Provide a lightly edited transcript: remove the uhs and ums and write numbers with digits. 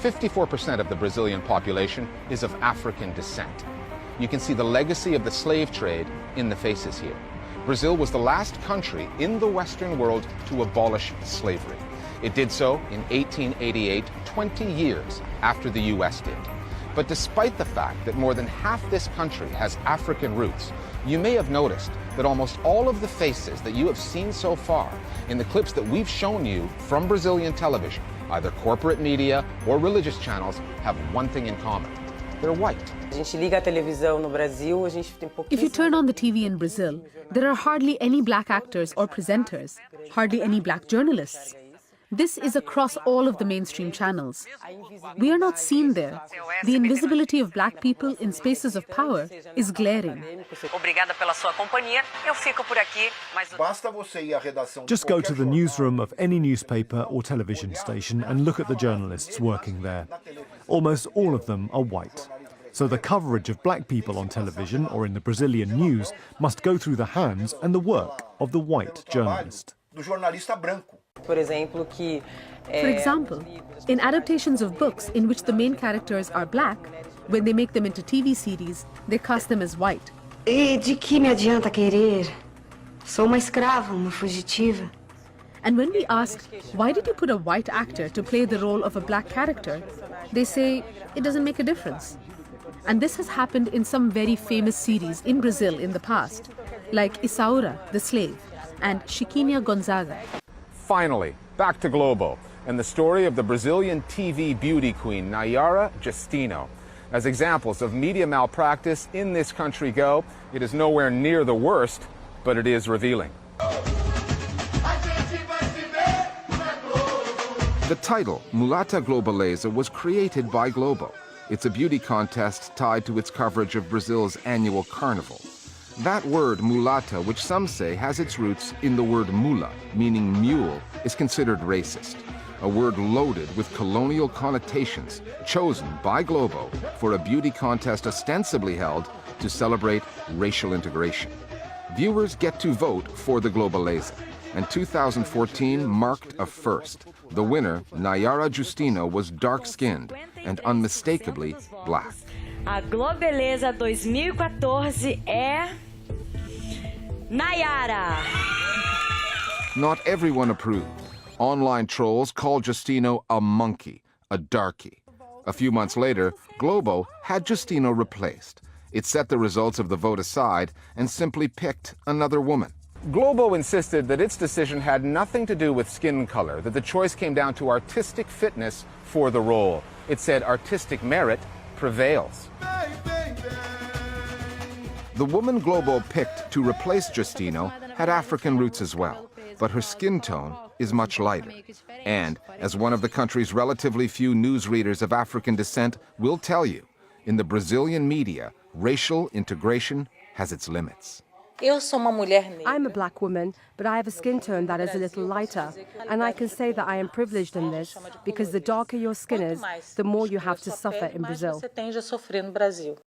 54% of the Brazilian population is of African descent. You can see the legacy of the slave trade in the faces here. Brazil was the last country in the Western world to abolish slavery. It did so in 1888, 20 years after the US did. But despite the fact that more than half this country has African roots, you may have noticed that almost all of the faces that you have seen so far in the clips that we've shown you from Brazilian television, either corporate media or religious channels, have one thing in common. They're white. If you turn on the TV in Brazil, there are hardly any black actors or presenters, hardly any black journalists. This is across all of the mainstream channels. We are not seen there. The invisibility of black people in spaces of power is glaring. Just go to the newsroom of any newspaper or television station and look at the journalists working there. Almost all of them are white. So the coverage of black people on television or in the Brazilian news must go through the hands and the work of the white journalist. For example, in adaptations of books in which the main characters are black, when they make them into TV series, they cast them as white. E de que me adianta querer? Sou uma escrava, uma fugitiva. And when we ask, why did you put a white actor to play the role of a black character, they say, it doesn't make a difference. And this has happened in some very famous series in Brazil in the past, like Isaura, the slave, and Chiquinha Gonzaga. Finally, back to Globo and the story of the Brazilian TV beauty queen, Nayara Justino. As examples of media malpractice in this country go, it is nowhere near the worst, but it is revealing. The title, Mulata Globaleza, was created by Globo. It's a beauty contest tied to its coverage of Brazil's annual carnival. That word, mulata, which some say has its roots in the word mula, meaning mule, is considered racist. A word loaded with colonial connotations, chosen by Globo for a beauty contest ostensibly held to celebrate racial integration. Viewers get to vote for the Globaleza, and 2014 marked a first. The winner, Nayara Justino, was dark-skinned and unmistakably black. A Globeleza 2014 é Nayara. Not everyone approved. Online trolls called Justino a monkey, a darky. A few months later, Globo had Justino replaced. It set the results of the vote aside and simply picked another woman. Globo insisted that its decision had nothing to do with skin color, that the choice came down to artistic fitness for the role. It said artistic merit prevails. The woman Globo picked to replace Justino had African roots as well, but her skin tone is much lighter. And, as one of the country's relatively few newsreaders of African descent will tell you, in the Brazilian media, racial integration has its limits. I'm a black woman, but I have a skin tone that is a little lighter. And I can say that I am privileged in this, because the darker your skin is, the more you have to suffer in Brazil.